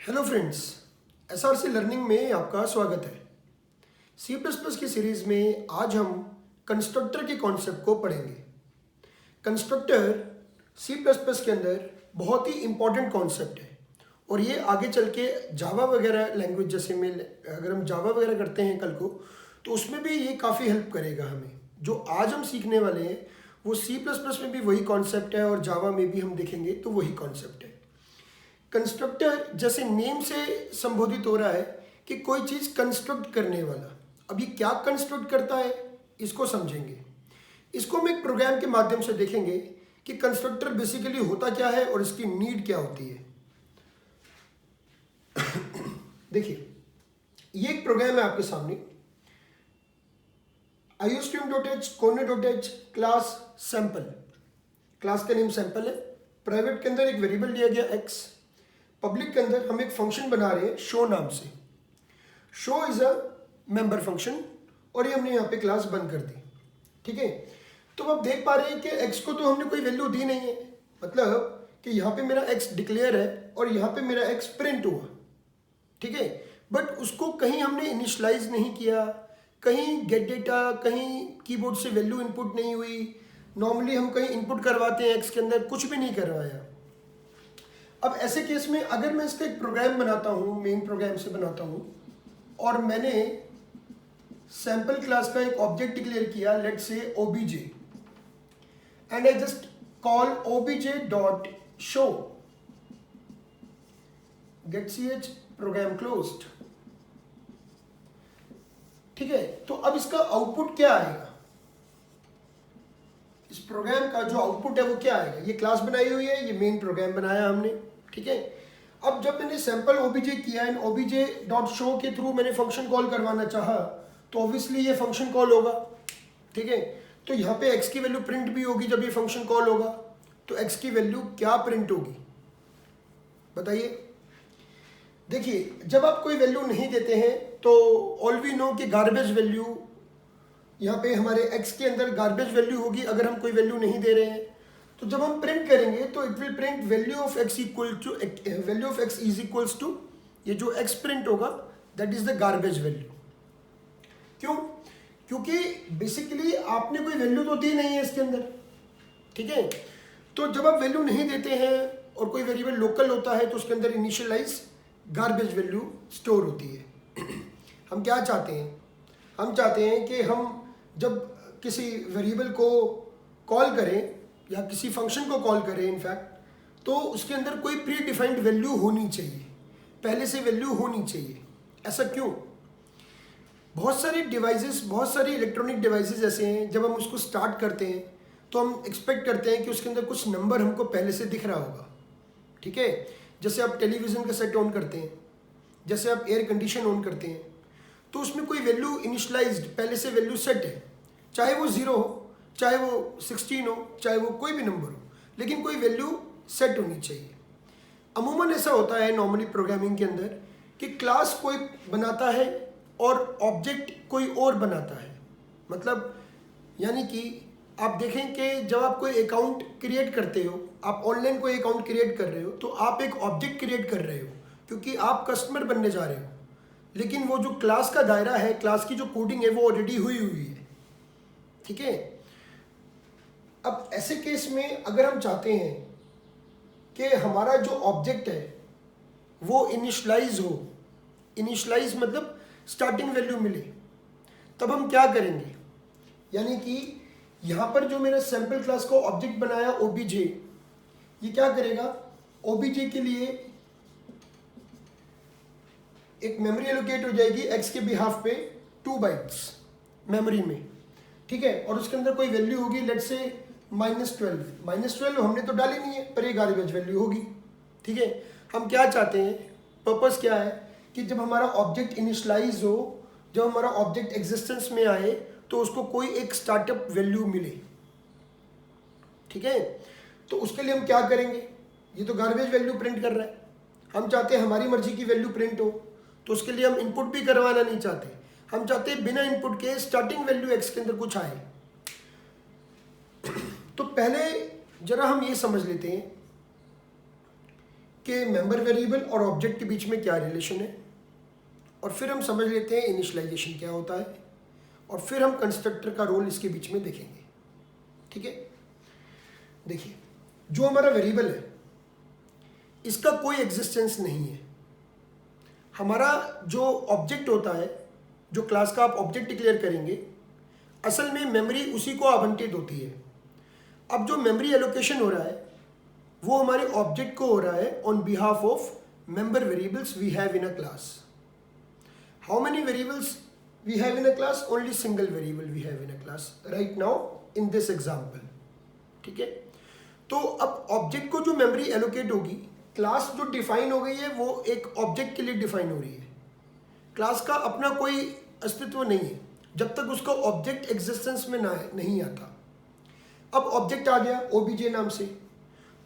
Hello friends, SRC learning में आपका स्वागत है। सी प्लस प्लस की सीरीज में आज हम कंस्ट्रक्टर के कॉन्सेप्ट को पढ़ेंगे। कंस्ट्रक्टर सी प्लस प्लस के अंदर बहुत ही इंपॉर्टेंट कॉन्सेप्ट है और ये आगे चल के जावा वगैरह लैंग्वेज जैसे में अगर हम जावा वगैरह करते हैं कल को, तो उसमें भी ये काफ़ी हेल्प करेगा हमें। जो आज हम सीखने वाले हैं वो सी प्लस प्लस में भी वही कॉन्सेप्ट है और जावा में भी हम देखेंगे तो वही कॉन्सेप्ट है। कंस्ट्रक्टर जैसे नेम से संबोधित हो रहा है कि कोई चीज़ कंस्ट्रक्ट करने वाला। अब ये क्या कंस्ट्रक्ट करता है इसको समझेंगे। इसको हम एक प्रोग्राम के माध्यम से देखेंगे कि कंस्ट्रक्टर बेसिकली होता क्या है और इसकी नीड क्या होती है। देखिए, ये एक प्रोग्राम है आपके सामने, iostream.h corner.h class sample. Class का नेम सैंपल है। प्राइवेट के अंदर एक वेरिएबल दिया गया x, पब्लिक के अंदर हम एक फंक्शन बना रहे हैं शो नाम से। Show is a member function और ये हमने यहाँ पे क्लास बंद कर दी। ठीक है, तो अब देख पा रहे हैं कि x को तो हमने कोई वैल्यू दी नहीं है, मतलब कि यहाँ पे मेरा x डिक्लेयर है और यहाँ पे मेरा x प्रिंट हुआ। ठीक है, बट उसको कहीं हमने इनिशलाइज नहीं किया, कहीं गेट डेटा, कहीं कीबोर्ड से वैल्यू इनपुट नहीं हुई। नॉर्मली हम कहीं इनपुट करवाते हैं x के अंदर, कुछ भी नहीं करवाया। अब ऐसे केस में अगर मैं इसका एक प्रोग्राम बनाता हूँ, मेन प्रोग्राम से बनाता हूँ, और मैंने सैंपल क्लास का एक ऑब्जेक्ट डिक्लेयर किया, let's say obj, and I just call obj dot show, get ch program closed. ठीक है, तो अब इसका आउटपुट क्या आएगा? इस प्रोग्राम का जो आउटपुट है वो क्या आएगा? ये क्लास बनाई हुई है, ये मेन प्रोग्राम बनाया हमने। ठीक है, अब जब मैंने सैंपल obj किया एंड obj डॉट शो के थ्रू मैंने फंक्शन कॉल करवाना चाहा तो ऑब्वियसली ये फंक्शन कॉल होगा। ठीक है, तो यहाँ पे x की वैल्यू प्रिंट भी होगी जब ये फंक्शन कॉल होगा। तो x की वैल्यू क्या प्रिंट होगी बताइए। देखिए, जब आप कोई वैल्यू नहीं देते हैं तो ऑल वी नो कि गार्बेज वैल्यू, यहाँ पे हमारे x के अंदर गार्बेज वैल्यू होगी अगर हम कोई वैल्यू नहीं दे रहे हैं। तो जब हम प्रिंट करेंगे तो it will print value of x equal to value of x is equals to, ये जो x प्रिंट होगा that is the garbage value. क्यों? क्योंकि बेसिकली आपने कोई वैल्यू तो दी नहीं है इसके अंदर। ठीक है, तो जब आप वैल्यू नहीं देते हैं और कोई वेरिएबल लोकल होता है तो उसके अंदर इनिशियलाइज गार्बेज वैल्यू स्टोर होती है। हम क्या चाहते हैं? हम चाहते हैं कि हम जब किसी वेरिएबल को कॉल करें या किसी फंक्शन को कॉल करें इनफैक्ट, तो उसके अंदर कोई प्री डिफाइंड वैल्यू होनी चाहिए, पहले से वैल्यू होनी चाहिए। ऐसा क्यों? बहुत सारे डिवाइसेस, बहुत सारे इलेक्ट्रॉनिक डिवाइसेस ऐसे हैं, जब हम उसको स्टार्ट करते हैं तो हम एक्सपेक्ट करते हैं कि उसके अंदर कुछ नंबर हमको पहले से दिख रहा होगा। ठीक है, जैसे आप टेलीविज़न का सेट ऑन करते हैं, जैसे आप एयर कंडीशन ऑन करते हैं, तो उसमें कोई वैल्यू इनिशलाइज्ड पहले से वैल्यू सेट है, चाहे वो 0 हो, चाहे वो 16 हो, चाहे वो कोई भी नंबर हो, लेकिन कोई वैल्यू सेट होनी चाहिए। अमूमन ऐसा होता है नॉर्मली प्रोग्रामिंग के अंदर कि क्लास कोई बनाता है और ऑब्जेक्ट कोई और बनाता है। मतलब यानी कि आप देखें कि जब आप कोई अकाउंट क्रिएट करते हो, आप ऑनलाइन कोई अकाउंट क्रिएट कर रहे हो, तो आप एक ऑब्जेक्ट क्रिएट कर रहे हो क्योंकि आप कस्टमर बनने जा रहे हो, लेकिन वो जो क्लास का दायरा है, क्लास की जो कोडिंग है वो ऑलरेडी हुई है। ठीक है, अब ऐसे केस में अगर हम चाहते हैं कि हमारा जो ऑब्जेक्ट है वो इनिशलाइज हो, इनिशलाइज मतलब स्टार्टिंग वैल्यू मिले, तब हम क्या करेंगे? यानी कि यहाँ पर जो मेरा सैंपल क्लास का ऑब्जेक्ट बनाया obj, ये क्या करेगा? obj के लिए एक मेमोरी एलोकेट हो जाएगी x के बिहाफ पे 2 बाइट्स मेमोरी में। ठीक है, और उसके अंदर कोई वैल्यू होगी, लेट्स से -12 हमने तो डाली नहीं है, पर ये गार्बेज वैल्यू होगी। ठीक है, हम क्या चाहते हैं, पर्पस क्या है कि जब हमारा ऑब्जेक्ट इनिशलाइज हो, जब हमारा ऑब्जेक्ट एग्जिस्टेंस में आए तो उसको कोई एक स्टार्टअप वैल्यू मिले। ठीक है, तो उसके लिए हम क्या करेंगे? ये तो गार्बेज वैल्यू प्रिंट कर रहा है, हम चाहते हैं हमारी मर्जी की वैल्यू प्रिंट हो, तो उसके लिए हम इनपुट भी करवाना नहीं चाहते, हम चाहते हैं बिना इनपुट के स्टार्टिंग वैल्यू एक्स के अंदर कुछ आए। तो पहले जरा हम ये समझ लेते हैं कि मेंबर वेरिएबल और ऑब्जेक्ट के बीच में क्या रिलेशन है, और फिर हम समझ लेते हैं इनिशियलाइजेशन क्या होता है, और फिर हम कंस्ट्रक्टर का रोल इसके बीच में देखेंगे। ठीक है, देखिए जो हमारा वेरिएबल है इसका कोई एग्जिस्टेंस नहीं है। हमारा जो ऑब्जेक्ट होता है, जो क्लास का आप ऑब्जेक्ट डिक्लेयर करेंगे, असल में मेमोरी उसी को आवंटित होती है। अब जो मेमोरी एलोकेशन हो रहा है वो हमारे ऑब्जेक्ट को हो रहा है on behalf of member variables we have in a class. How many variables we have in a class? Only single variable we have in a class right now in this example. ठीक है, तो अब object को जो memory allocate होगी, class जो define हो गई है वो एक ऑब्जेक्ट के लिए डिफाइन हो रही है। क्लास का अपना कोई अस्तित्व नहीं है जब तक उसका ऑब्जेक्ट एग्जिस्टेंस में नहीं आता। अब ऑब्जेक्ट आ गया ओबीजे नाम से,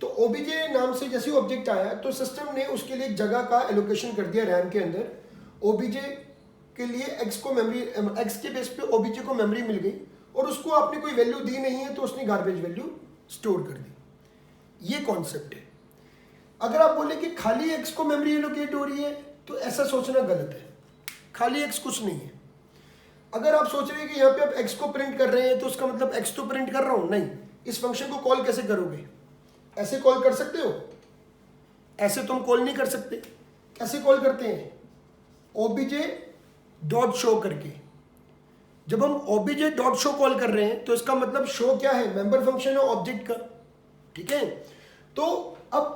तो ओबीजे नाम से जैसे ऑब्जेक्ट आया तो सिस्टम ने उसके लिए एक जगह का एलोकेशन कर दिया रैम के अंदर। ओबीजे के लिए एक्स को मेमोरी, एक्स के बेस पे ओबीजे को मेमोरी मिल गई, और उसको आपने कोई वैल्यू दी नहीं है तो उसने गार्बेज वैल्यू स्टोर कर दी। ये कॉन्सेप्ट है। अगर आप बोले कि खाली एक्स को मेमोरी एलोकेट हो रही है तो ऐसा सोचना गलत है। खाली एक्स कुछ नहीं है। अगर आप सोच रहे हैं कि यहाँ पे आप एक्स को प्रिंट कर रहे हैं तो उसका मतलब एक्स तो प्रिंट कर रहा हूँ, नहीं। इस फंक्शन को कॉल कैसे करोगे? ऐसे कॉल कर सकते हो? ऐसे तुम कॉल नहीं कर सकते। कैसे कॉल करते हैं? ओबीजे डॉट शो करके। जब हम ओबीजे डॉट शो कॉल कर रहे हैं तो इसका मतलब शो क्या है? मेंबर फंक्शन है ऑब्जेक्ट का। ठीक है, तो अब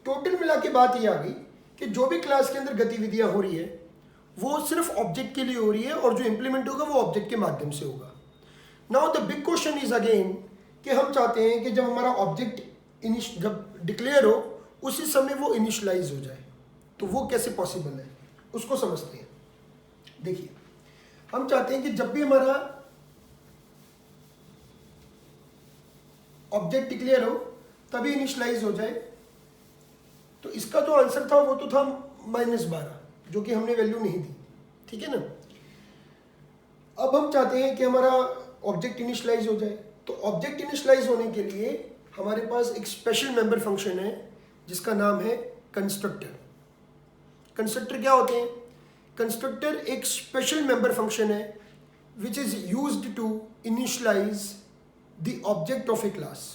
टोटल मिला के बात ये आ गई कि जो भी क्लास के अंदर गतिविधियां हो रही है वो सिर्फ ऑब्जेक्ट के लिए हो रही है, और जो इंप्लीमेंट होगा वो ऑब्जेक्ट के माध्यम से होगा। Now the big question is again कि हम चाहते हैं कि जब हमारा ऑब्जेक्ट जब डिक्लेयर हो उसी समय वो इनिशियलाइज हो जाए। तो वो कैसे पॉसिबल है उसको समझते हैं। देखिए, हम चाहते हैं कि जब भी हमारा ऑब्जेक्ट डिक्लेयर हो तभी इनिशियलाइज हो जाए। तो इसका जो आंसर था वो तो था -12, जो कि हमने वैल्यू नहीं दी। ठीक है ना। अब हम चाहते हैं कि हमारा ऑब्जेक्ट इनिशियलाइज हो जाए, तो ऑब्जेक्ट इनिशियलाइज होने के लिए हमारे पास एक स्पेशल मेंबर फंक्शन है जिसका नाम है कंस्ट्रक्टर। कंस्ट्रक्टर क्या होते हैं? कंस्ट्रक्टर एक स्पेशल मेंबर फंक्शन है which is used to initialize the object of a class.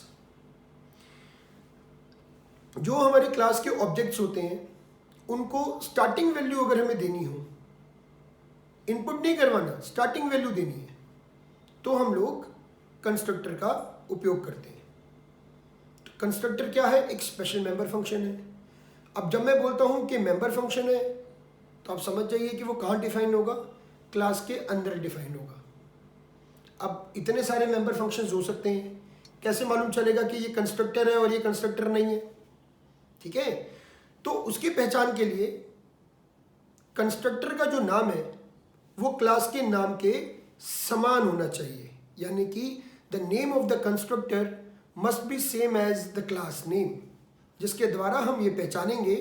जो हमारी क्लास के ऑब्जेक्ट्स होते हैं उनको स्टार्टिंग वैल्यू अगर हमें देनी हो, इनपुट नहीं करवाना, स्टार्टिंग वैल्यू देनी है, तो हम लोग कंस्ट्रक्टर का उपयोग करते हैं। तो कंस्ट्रक्टर क्या है? एक स्पेशल मेंबर फंक्शन है। अब जब मैं बोलता हूं कि मेंबर फंक्शन है तो आप समझ जाइए कि वो कहाँ डिफाइन होगा? क्लास के अंदर डिफाइन होगा। अब इतने सारे मेंबर फंक्शंस हो सकते हैं, कैसे मालूम चलेगा कि ये कंस्ट्रक्टर है और ये कंस्ट्रक्टर नहीं है? ठीक है, तो उसकी पहचान के लिए कंस्ट्रक्टर का जो नाम है वो क्लास के नाम के समान होना चाहिए, यानी कि the name of the constructor must be same as the class name, जिसके द्वारा हम ये पहचानेंगे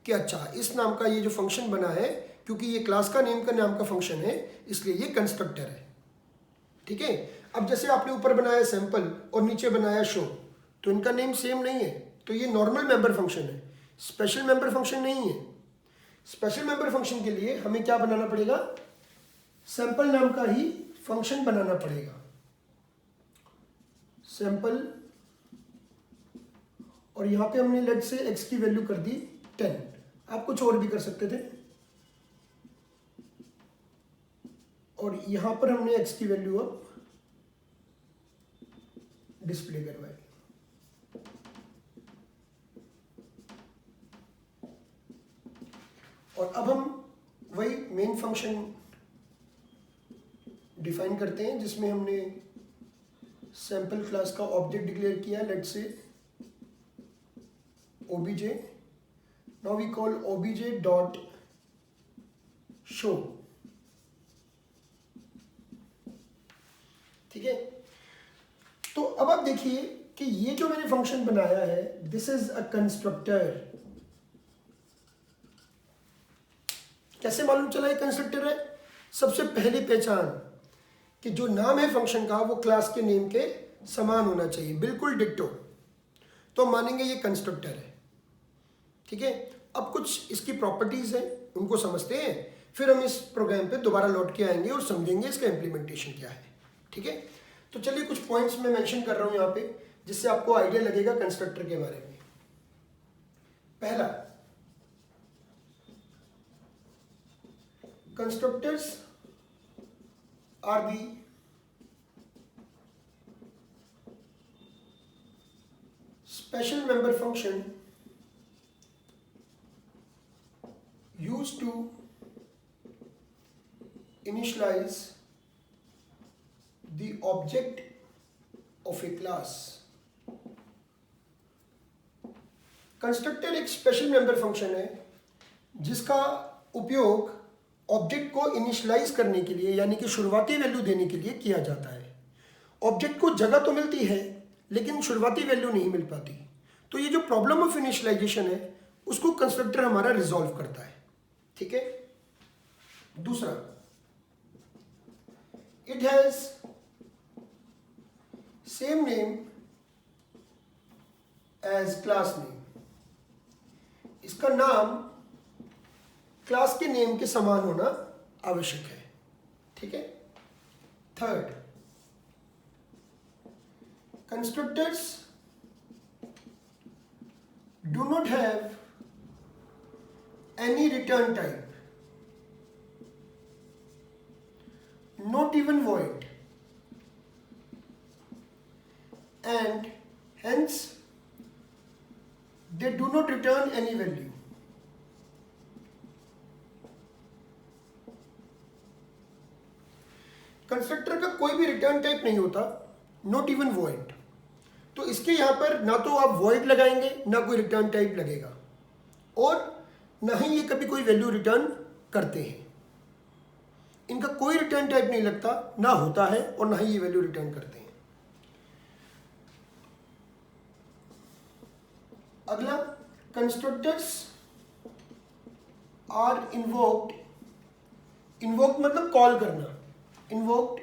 कि अच्छा इस नाम का ये जो फंक्शन बना है, क्योंकि ये क्लास का नेम का नाम का फंक्शन है इसलिए ये कंस्ट्रक्टर है। ठीक है, अब जैसे आपने ऊपर बनाया सैंपल और नीचे बनाया शो, तो इनका नेम सेम नहीं है, तो ये नॉर्मल मेंबर फंक्शन है, स्पेशल मेंबर फंक्शन नहीं है। स्पेशल मेंबर फंक्शन के लिए हमें क्या बनाना पड़ेगा? सैंपल नाम का ही फंक्शन बनाना पड़ेगा। सैंपल, और यहां पे हमने लेट से x की वैल्यू कर दी 10। आप कुछ और भी कर सकते थे, और यहां पर हमने x की वैल्यू अब डिस्प्ले करवाई। और अब हम वही मेन फंक्शन डिफाइन करते हैं जिसमें हमने सैंपल क्लास का ऑब्जेक्ट डिक्लेयर किया, let say obj। Now we call obj dot show. ठीक है, तो अब आप देखिए कि ये जो मैंने फंक्शन बनाया है दिस इज अ कंस्ट्रक्टर। कैसे मालूम चला ये कंस्ट्रक्टर है? सबसे पहली पहचान कि जो नाम है फंक्शन का वो क्लास के नेम के समान होना चाहिए, बिल्कुल डिक्टो, तो मानेंगे ये कंस्ट्रक्टर है। ठीक है, अब कुछ इसकी प्रॉपर्टीज हैं उनको समझते हैं, फिर हम इस प्रोग्राम पे दोबारा लौट के आएंगे और समझेंगे इसका इम्प्लीमेंटेशन क्या है। ठीक है, तो चलिए कुछ पॉइंट्स मैं मेंशन कर रहा हूं यहाँ पे जिससे आपको आइडिया लगेगा कंस्ट्रक्टर के बारे में। पहला, constructors are the special member function used to initialize the object of a class। Constructor एक स्पेशल मेंबर फंक्शन है जिसका उपयोग ऑब्जेक्ट को इनिशियलाइज करने के लिए यानी कि शुरुआती वैल्यू देने के लिए किया जाता है। ऑब्जेक्ट को जगह तो मिलती है लेकिन शुरुआती वैल्यू नहीं मिल पाती, तो ये जो प्रॉब्लम ऑफ इनिशियलाइजेशन है उसको कंस्ट्रक्टर हमारा रिजॉल्व करता है। ठीक है, दूसरा, it has same name as class name. इसका नाम क्लास के नेम के समान होना आवश्यक है। ठीक है, third, constructors do not have any return type, not even void, and hence they do not return any value। Constructor का कोई भी रिटर्न टाइप नहीं होता, नॉट इवन वॉइड, तो इसके यहां पर ना तो आप वॉइड लगाएंगे ना कोई रिटर्न टाइप लगेगा और ना ही ये कभी कोई वैल्यू रिटर्न करते हैं। इनका कोई रिटर्न टाइप नहीं लगता, ना होता है और ना ही ये वैल्यू रिटर्न करते हैं। अगला, कंस्ट्रक्टर्स आर इन्वोक्ड। इन्वोक्ड मतलब कॉल करना, invoked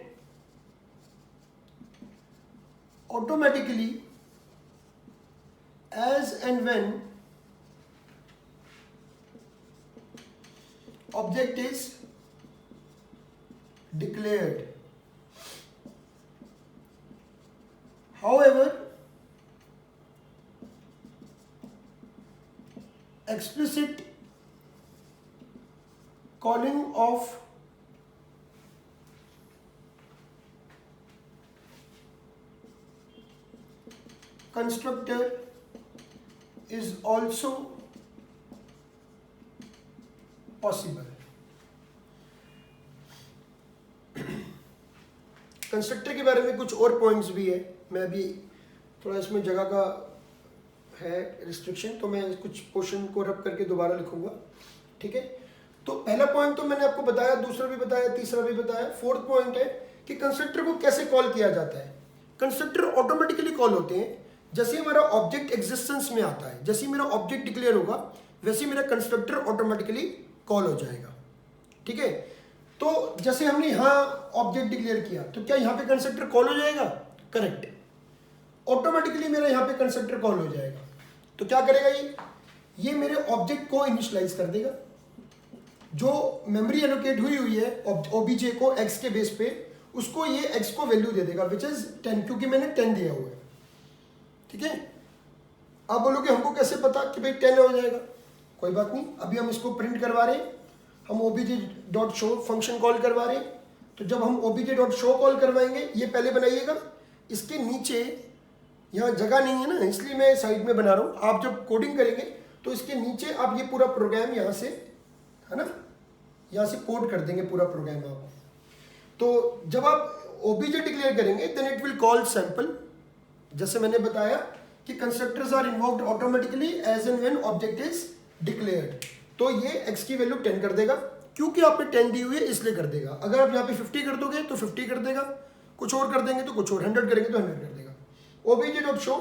automatically as and when object is declared। However, explicit calling of constructor is also possible। Constructor के बारे में कुछ और पॉइंट्स भी है, मैं अभी थोड़ा इसमें जगह का है रिस्ट्रिक्शन तो मैं कुछ पोर्शन को रब करके दोबारा लिखूंगा। ठीक है, तो पहला पॉइंट तो मैंने आपको बताया, दूसरा भी बताया, तीसरा भी बताया। फोर्थ पॉइंट है कि कंस्ट्रक्टर को कैसे कॉल किया जाता है। कंस्ट्रक्टर ऑटोमेटिकली कॉल होते हैं जैसे हमारा ऑब्जेक्ट एग्जिस्टेंस में आता है, जैसे मेरा ऑब्जेक्ट डिक्लेयर होगा वैसे मेरा कंस्ट्रक्टर ऑटोमेटिकली कॉल हो जाएगा। ठीक है, तो जैसे हमने यहाँ ऑब्जेक्ट डिक्लेयर किया तो क्या यहाँ पे कंस्ट्रक्टर कॉल हो जाएगा? करेक्ट, ऑटोमेटिकली मेरा यहाँ पे कंस्ट्रक्टर कॉल हो जाएगा। तो क्या करेगा ये मेरे ऑब्जेक्ट को इनिशियलाइज कर देगा। जो मेमोरी एलोकेट हुई है ओबीजे को एक्स के बेस पे, उसको ये एक्स को वैल्यू दे देगा विच इज 10, क्योंकि मैंने 10 दिया हुआ है। ठीक है, आप बोलोगे हमको कैसे पता कि भाई 10 हो जाएगा? कोई बात नहीं, अभी हम इसको प्रिंट करवा रहे हैं, हम obj.show फंक्शन कॉल करवा रहे हैं। तो जब हम obj.show कॉल करवाएंगे, ये पहले बनाइएगा, इसके नीचे यहाँ जगह नहीं है ना, इसलिए मैं साइड में बना रहा हूँ। आप जब कोडिंग करेंगे तो इसके नीचे आप ये पूरा प्रोग्राम यहाँ से, है ना, यहाँ से कोड कर देंगे पूरा प्रोग्राम आप। तो जब आप obj डिक्लेयर करेंगे then it will call sample. जैसे मैंने बताया कि constructors are invoked automatically as and when object is declared. तो ये x की वैल्यू 10 कर देगा, क्योंकि आपने 10 दी हुई है इसलिए कर देगा। अगर आप यहाँ पे 50 कर दोगे तो 50 कर देगा, कुछ और कर देंगे तो कुछ और, 100 करेंगे तो 100 कर देगा। obj.show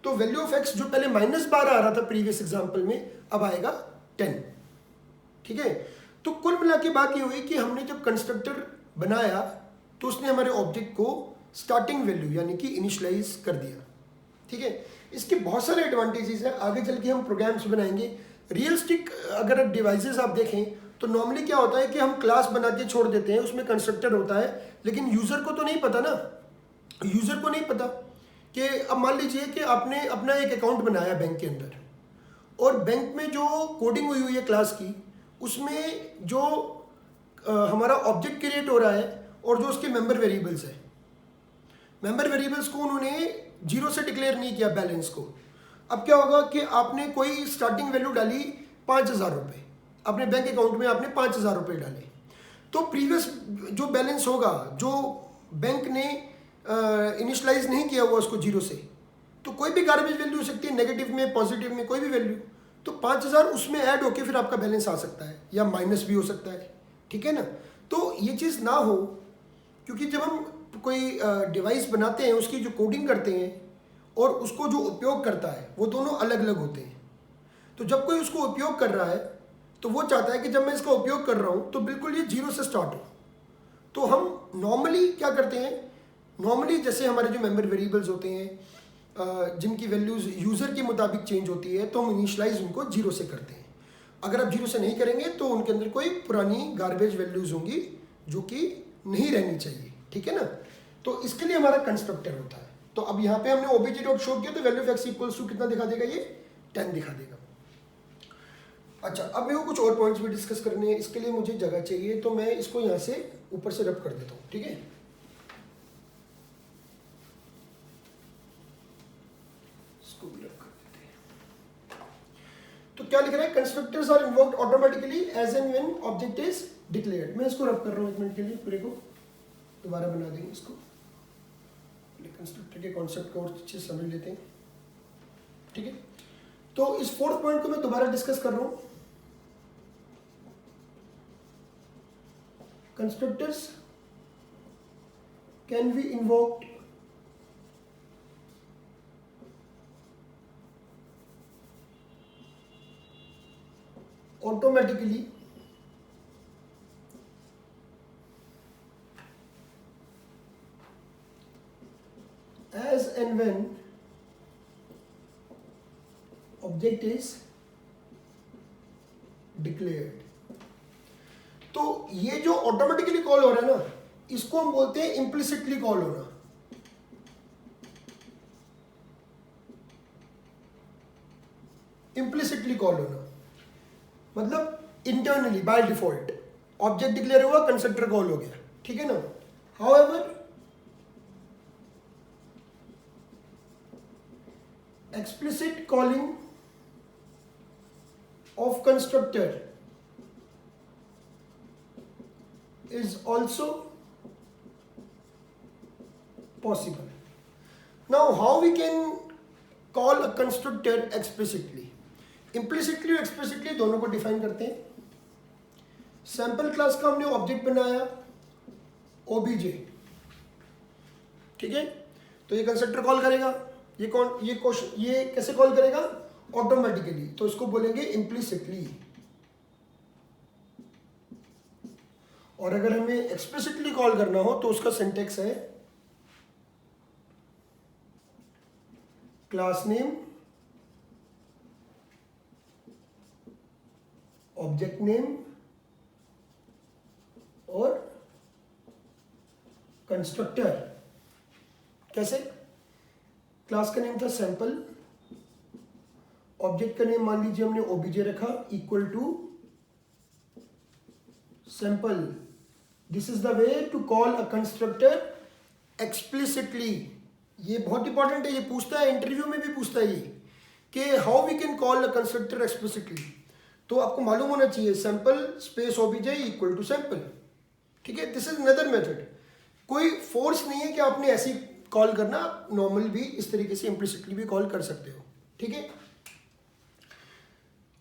तो वैल्यू ऑफ x जो पहले -12 आ रहा था प्रीवियस एग्जाम्पल में, अब आएगा 10। ठीक है, तो कुल मिला के बात ये हुई कि हमने जब कंस्ट्रक्टर बनाया तो उसने हमारे ऑब्जेक्ट को स्टार्टिंग वैल्यू यानी कि इनिशियलाइज कर दिया। ठीक है, इसके बहुत सारे एडवांटेजेस हैं, आगे चल के हम प्रोग्राम्स बनाएंगे रियलिस्टिक अगर डिवाइसेस आप देखें तो नॉर्मली क्या होता है कि हम क्लास बना के छोड़ देते हैं, उसमें कंस्ट्रक्टर होता है, लेकिन यूज़र को तो नहीं पता ना, यूज़र को नहीं पता कि अब मान लीजिए कि आपने अपना एक अकाउंट बनाया बैंक के अंदर, और बैंक में जो कोडिंग हुई हुई है क्लास की, उसमें जो हमारा ऑब्जेक्ट क्रिएट हो रहा है और जो उसके मेंबर वेरिएबल्स है, मेंबर वेरिएबल्स को उन्होंने जीरो से डिक्लेयर नहीं किया बैलेंस को। अब क्या होगा कि आपने कोई स्टार्टिंग वैल्यू डाली 5,000 रुपये, अपने बैंक अकाउंट में आपने 5,000 रुपये डाले, तो प्रीवियस जो बैलेंस होगा, जो बैंक ने इनिशलाइज नहीं किया हुआ उसको जीरो से, तो कोई भी गार्बेज वैल्यू हो सकती है, नेगेटिव में, पॉजिटिव में, कोई भी वैल्यू, तो 5,000 उसमें ऐड होके फिर आपका बैलेंस आ सकता है, या माइनस भी हो सकता है, ठीक है ना। तो ये चीज़ ना हो, क्योंकि जब हम कोई डिवाइस बनाते हैं, उसकी जो कोडिंग करते हैं और उसको जो उपयोग करता है, वो दोनों अलग अलग होते हैं। तो जब कोई उसको उपयोग कर रहा है तो वो चाहता है कि जब मैं इसका उपयोग कर रहा हूँ तो बिल्कुल ये जीरो से स्टार्ट हो। तो हम नॉर्मली क्या करते हैं, नॉर्मली जैसे हमारे जो मेंबर वेरिएबल्स होते हैं जिनकी वैल्यूज़ यूज़र के मुताबिक चेंज होती है, तो हम इनिशलाइज उनको जीरो से करते हैं। अगर आप जीरो से नहीं करेंगे तो उनके अंदर कोई पुरानी गार्बेज वैल्यूज़ होंगी जो कि नहीं रहनी चाहिए, ठीक है ना। तो इसके लिए हमारा कंस्ट्रक्टर होता है। तो अब यहाँ पे हमने ओबीजे डॉट शो किया तो value of x equals to कितना दिखा देगा, ये 10 दिखा देगा। अच्छा, अब मेरे को कुछ और पॉइंट्स भी डिस्कस करने हैं, इसके लिए मुझे जगह चाहिए, तो मैं इसको यहाँ से ऊपर से रब कर देता हूँ, ठीक है। इसको भी रब कर देते हैं। तो क्या लिख रहा है, constructors are invoked automatically as and when object is declared. मैं इसको रब कर रहा हूँ 1 मिनट के लिए, पूरे को दोबारा बना देंगे इसको, कंस्ट्रक्टर के कॉन्सेप्ट को और अच्छे से समझ लेते हैं, ठीक है। तो इस 4th पॉइंट को मैं दोबारा डिस्कस कर रहा हूं। Constructors can be invoked automatically as and when object is declared। तो ये जो ऑटोमेटिकली कॉल हो रहा है ना, इसको हम बोलते हैं इम्प्लिसिटली कॉल होना। इम्प्लिसिटली कॉल होना मतलब internally by default object declare हुआ, कंस्ट्रक्टर कॉल हो गया, ठीक है ना। However explicit calling of constructor is also possible. Now, how we can call a constructor explicitly? Implicitly और explicitly दोनों को डिफाइन करते हैं। सैंपल क्लास का हमने ऑब्जेक्ट बनाया obj, ठीक है। तो ये कंस्ट्रक्टर कॉल करेगा, ये कैसे कॉल करेगा, ऑटोमेटिकली, तो इसको बोलेंगे इम्प्लिसिटली। और अगर हमें एक्सप्लिसिटली कॉल करना हो तो उसका सिंटेक्स है क्लास नेम, ऑब्जेक्ट नेम और कंस्ट्रक्टर। कैसे, क्लास का नेम था सैंपल, ऑब्जेक्ट का नेम मान लीजिए हमने ओबीजे रखा, equal to sample. This is the way to call a constructor explicitly. ये बहुत इंपॉर्टेंट है, ये पूछता है इंटरव्यू में भी पूछता है ये कि how we can call a constructor explicitly. तो आपको मालूम होना चाहिए sample space O B J equal to sample, ठीक है। दिस इज अनदर मेथड, कोई फोर्स नहीं है कि आपने ऐसी कॉल करना, नॉर्मल भी इस तरीके से इम्प्लिसिटली भी कॉल कर सकते हो, ठीक है।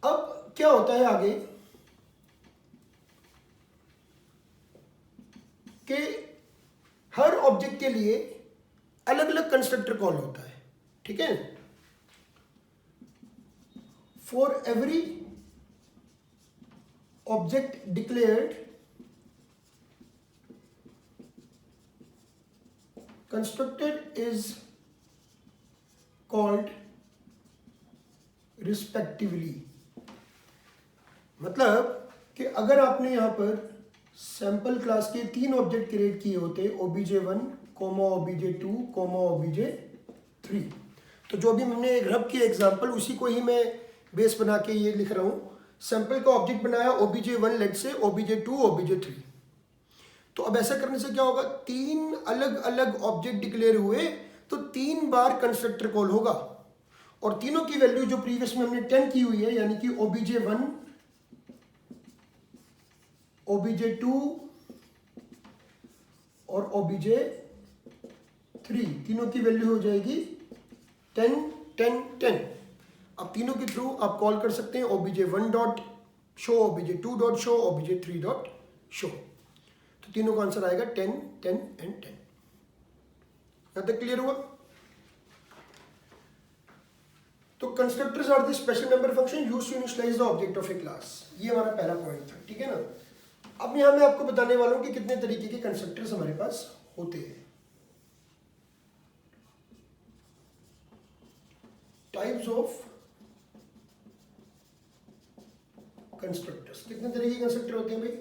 अब क्या होता है आगे कि हर ऑब्जेक्ट के लिए अलग अलग कंस्ट्रक्टर कॉल होता है, ठीक है। For every object declared constructor is called respectively। मतलब कि अगर आपने यहाँ पर सैंपल क्लास के 3 ऑब्जेक्ट क्रिएट किए होते, obj1, obj2, obj3, तो जो भी हमने रब किया एग्जाम्पल उसी को ही मैं बेस बना के ये लिख रहा हूँ। सैंपल का ऑब्जेक्ट बनाया obj1 लेट से, obj2, obj3। तो अब ऐसा करने से क्या होगा, 3 अलग अलग ऑब्जेक्ट डिक्लेयर हुए तो 3 बार कंस्ट्रक्टर कॉल होगा, और तीनों की वैल्यू जो प्रीवियस में हमने 10 की हुई है, यानी कि obj1, obj2 और obj3, तीनों की वैल्यू हो जाएगी 10, 10, 10। अब तीनों के थ्रू आप कॉल कर सकते हैं obj1 dot show, obj2 dot show, obj3 dot show. तो तीनों का आंसर आएगा 10, 10 एंड 10। यहां तक क्लियर हुआ? तो constructors are the special member function used to initialize the object of a class. ये हमारा पहला पॉइंट था, ठीक है ना। अब यहां मैं आपको बताने वाला हूं कि कितने तरीके के कंस्ट्रक्टर्स हमारे पास होते हैं। टाइप्स ऑफ कंस्ट्रक्टर्स, कितने तरीके के कंस्ट्रक्टर होते हैं भाई?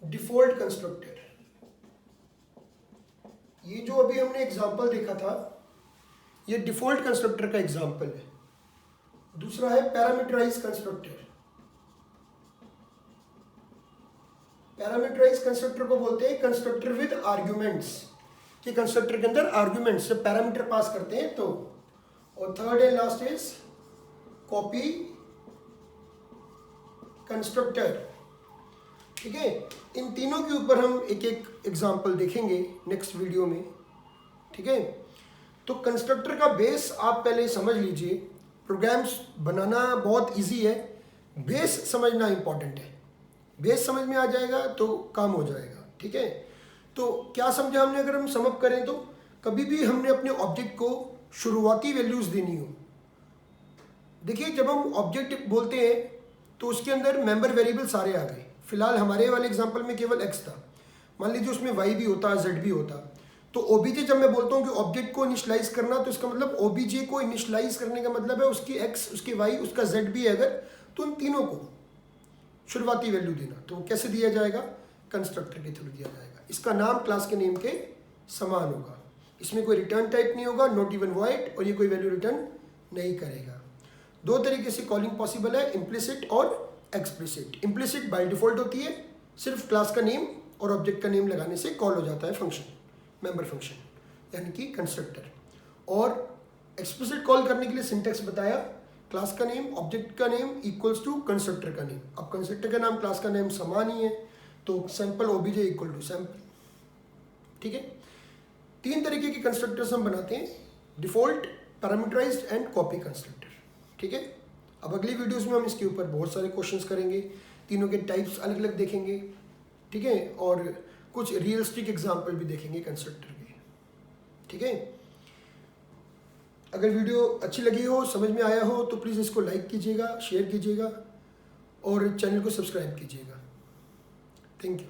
डिफॉल्ट कंस्ट्रक्टर, ये जो अभी हमने एग्जांपल देखा था, ये डिफॉल्ट कंस्ट्रक्टर का एग्जांपल है। दूसरा है पैरामीटराइज कंस्ट्रक्टर। पैरामीटराइज कंस्ट्रक्टर को बोलते हैं कंस्ट्रक्टर विद आर्ग्यूमेंट्स, कि कंस्ट्रक्टर के अंदर आर्ग्यूमेंट्स से पैरामीटर पास करते हैं तो। और third and last is copy constructor, ठीक है। इन तीनों के ऊपर हम एक एक एग्जांपल देखेंगे नेक्स्ट वीडियो में, ठीक है। तो कंस्ट्रक्टर का बेस आप पहले समझ लीजिए। प्रोग्राम्स बनाना बहुत इजी है, बेस समझना इंपॉर्टेंट है। बेस समझ में आ जाएगा तो काम हो जाएगा, ठीक है। तो क्या समझा हमने? अगर हम सम अप करें तो कभी भी हमने अपने ऑब्जेक्ट को शुरुआती वैल्यूज देनी हो, देखिए जब हम ऑब्जेक्ट बोलते हैं तो उसके अंदर मेंबर वेरिएबल सारे आ गए। फिलहाल हमारे वाले एग्जांपल में केवल x था, मान लीजिए उसमें y भी होता, z भी होता। तो obj जब मैं बोलता हूँ कि ऑब्जेक्ट को इनिशियलाइज करना, तो इसका मतलब obj को इनिशियलाइज करने का मतलब है उसकी x, उसकी y, उसका z भी है अगर, तो उन तीनों को शुरुआती वैल्यू देना। तो कैसे दिया जाएगा? कंस्ट्रक्टर के थ्रू दिया जाएगा। इसका नाम क्लास के नेम के समान होगा, इसमें कोई रिटर्न टाइप नहीं होगा, नॉट इवन वॉइड, और ये कोई वैल्यू रिटर्न नहीं करेगा। दो तरीके से कॉलिंग पॉसिबल है, इम्प्लिसिट और एक्सप्लिसिट। इम्प्लिसिट बाय डिफॉल्ट होती है, सिर्फ क्लास का नेम और ऑब्जेक्ट का नेम लगाने से कॉल हो जाता है फंक्शन, मेंबर फंक्शन यानी कि कंस्ट्रक्टर। और एक्सप्लिसिट कॉल करने के लिए सिंटेक्स बताया, क्लास का नेम, ऑब्जेक्ट का नेम इक्वल्स टू कंस्ट्रक्टर का नेम। अब कंस्ट्रक्टर का नाम, क्लास का नेम समान ही है, तो sample obj equal to sample, ठीक है। 3 तरीके के कंस्ट्रक्टर्स हम बनाते हैं, default, parameterized and copy constructor, ठीक है। अब अगली वीडियोस में हम इसके ऊपर बहुत सारे क्वेश्चंस करेंगे, तीनों के टाइप्स अलग अलग देखेंगे, ठीक है, और कुछ रियलिस्टिक एग्जांपल भी देखेंगे कंस्ट्रक्टर के, ठीक है। अगर वीडियो अच्छी लगी हो, समझ में आया हो, तो प्लीज़ इसको लाइक कीजिएगा, शेयर कीजिएगा और चैनल को सब्सक्राइब कीजिएगा। Thank you.